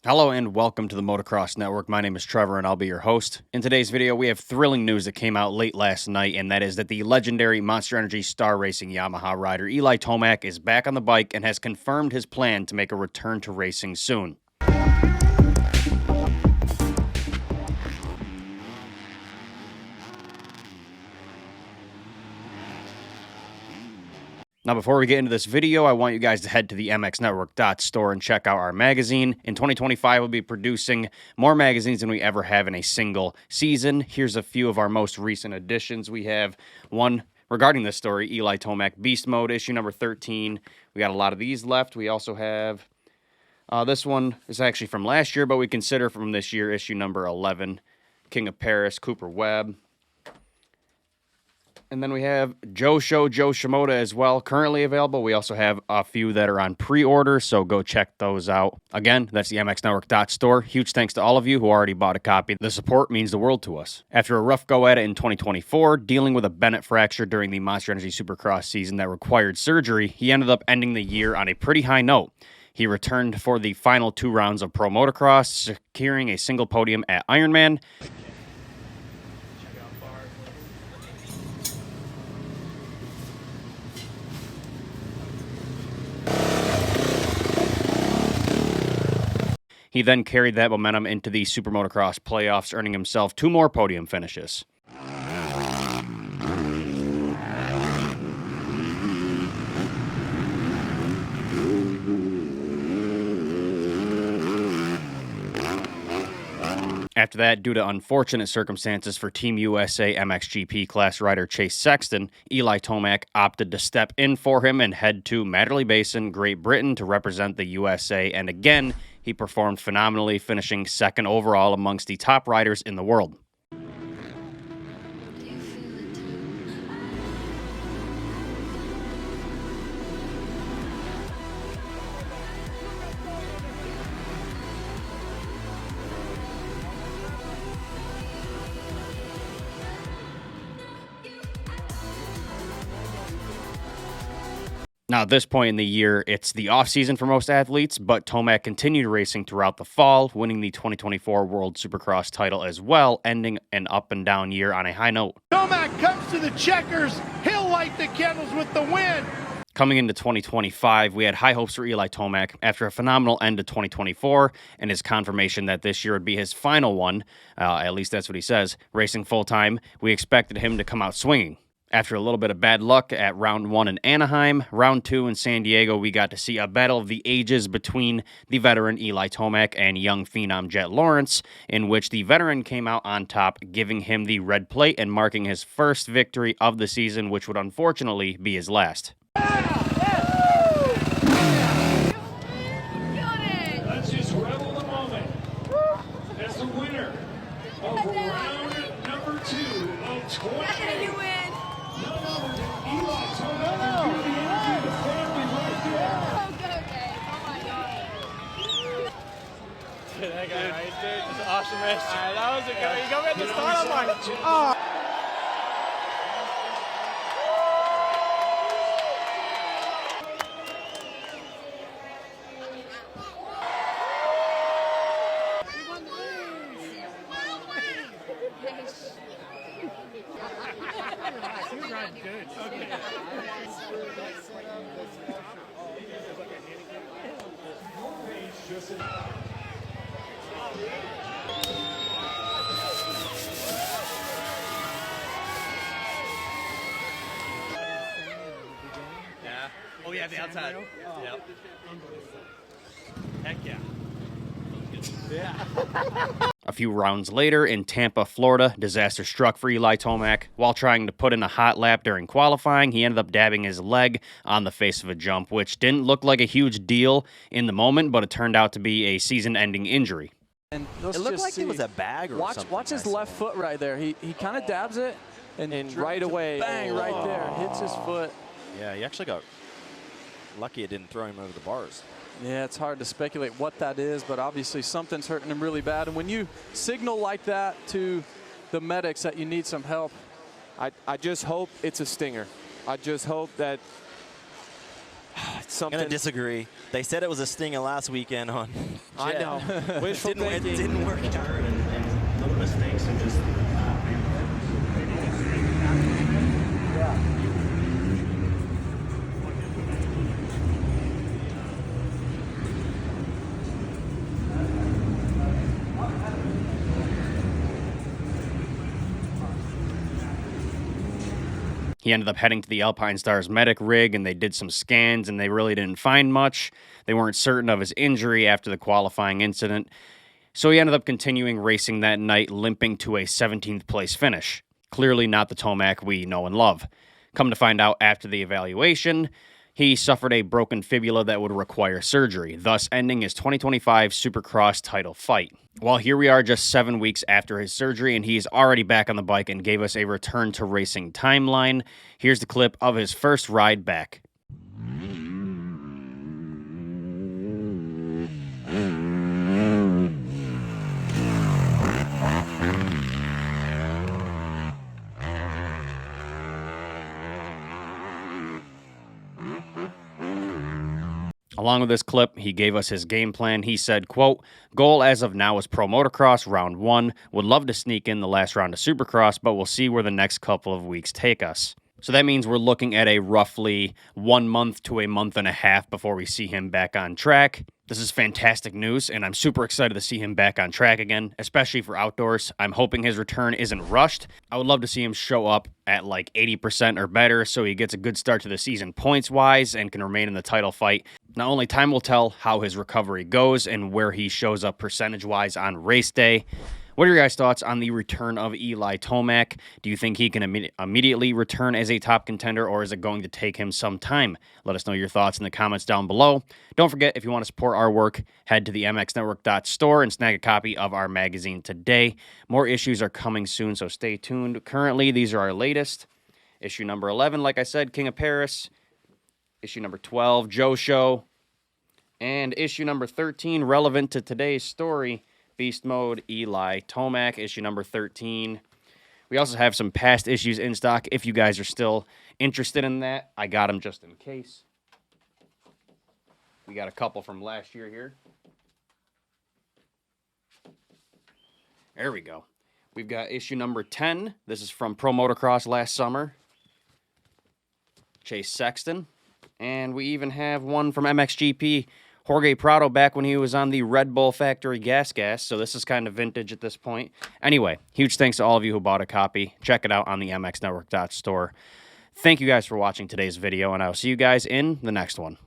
Hello and welcome to the Motocross Network. My name is Trevor and I'll be your host. In today's video, we have thrilling news that came out late last night, and that is that the legendary Monster Energy Star Racing Yamaha rider Eli Tomac is back on the bike and has confirmed his plan to make a return to racing soon. Now, before we get into this video, I want you guys to head to the mxnetwork.store and check out our magazine. In 2025, we'll be producing more magazines than we ever have in a single season. Here's a few of our most recent editions. We have one regarding this story, Eli Tomac Beast Mode, issue number 13. We got a lot of these left. We also have, this one is actually from last year, but we consider from this year, issue number 11, King of Paris, Cooper Webb. And then we have Joe Shimoda as well, currently available. We also have a few that are on pre-order, so go check those out. Again, that's the mxnetwork.store. Huge thanks to all of you who already bought a copy. The support means the world to us. After a rough go at it in 2024, dealing with a Bennett fracture during the Monster Energy Supercross season that required surgery, he ended up ending the year on a pretty high note. He returned for the final 2 rounds of Pro Motocross, securing a single podium at Ironman. He then carried that momentum into the Super Motocross playoffs, earning himself 2 more podium finishes. After that, due to unfortunate circumstances for Team USA MXGP class rider Chase Sexton, Eli Tomac opted to step in for him and head to Matterley Basin, Great Britain to represent the USA, and again, he performed phenomenally, finishing 2nd overall amongst the top riders in the world. Now, at this point in the year, it's the off-season for most athletes, but Tomac continued racing throughout the fall, winning the 2024 World Supercross title as well, ending an up-and-down year on a high note. Tomac comes to the checkers. He'll light the candles with the win. Coming into 2025, we had high hopes for Eli Tomac after a phenomenal end to 2024 and his confirmation that this year would be his final one, at least that's what he says, racing full-time. We expected him to come out swinging. After a little bit of bad luck at round 1 in Anaheim, round 2 in San Diego, we got to see a battle of the ages between the veteran Eli Tomac and young phenom Jett Lawrence, in which the veteran came out on top, giving him the red plate and marking his first victory of the season, which would unfortunately be his last. Let's just revel the moment as the winner of round number 2 of 20. That guy right there, just awesome race. That was a good. You go at the start, I'm like, oh. Oh yeah, the outside. Yep. Heck yeah. A few rounds later in Tampa, Florida, disaster struck for Eli Tomac. While trying to put in a hot lap during qualifying, he ended up dabbing his leg on the face of a jump, which didn't look like a huge deal in the moment, but it turned out to be a season-ending injury. And It looked like it was a bag or something. Watch his left foot right there. He kind of dabs it, and right away, bang, right there, hits his foot. Yeah, he actually got lucky it didn't throw him over the bars. Yeah, it's hard to speculate what that is, but obviously something's hurting him really bad. And when you signal like that to the medics that you need some help, I just hope it's a stinger. I just hope that something. I'm gonna disagree. They said it was a stinger last weekend on I Jett. know. Wishful It thinking. didn't work out. And little mistakes and just. He ended up heading to the Alpine Stars medic rig, and they did some scans, and they really didn't find much. They weren't certain of his injury after the qualifying incident. So he ended up continuing racing that night, limping to a 17th place finish. Clearly not the Tomac we know and love. Come to find out after the evaluation, he suffered a broken fibula that would require surgery, thus ending his 2025 Supercross title fight. Well, here we are just 7 weeks after his surgery, and he's already back on the bike and gave us a return to racing timeline. Here's the clip of his first ride back. Along with this clip, he gave us his game plan. He said, quote, "Goal as of now is Pro Motocross round 1. Would love to sneak in the last round of Supercross, but we'll see where the next couple of weeks take us." So that means we're looking at a roughly 1 month to a month and a half before we see him back on track. This is fantastic news, and I'm super excited to see him back on track again, especially for outdoors. I'm hoping his return isn't rushed. I would love to see him show up at like 80% or better so he gets a good start to the season points-wise and can remain in the title fight. Not only time will tell how his recovery goes and where he shows up percentage-wise on race day. What are your guys' thoughts on the return of Eli Tomac? Do you think he can immediately return as a top contender, or is it going to take him some time? Let us know your thoughts in the comments down below. Don't forget, if you want to support our work, head to the mxnetwork.store and snag a copy of our magazine today. More issues are coming soon, so stay tuned. Currently, these are our latest. Issue number 11, like I said, King of Paris. Issue number 12, Joe Show. And issue number 13, relevant to today's story, Beast Mode, Eli Tomac, issue number 13. We also have some past issues in stock. If you guys are still interested in that, I got them just in case. We got a couple from last year here. There we go. We've got issue number 10. This is from Pro Motocross last summer. Chase Sexton. And we even have one from MXGP, Jorge Prado, back when he was on the Red Bull Factory Gas. So this is kind of vintage at this point. Anyway, huge thanks to all of you who bought a copy. Check it out on the mxnetwork.store. Thank you guys for watching today's video, and I will see you guys in the next one.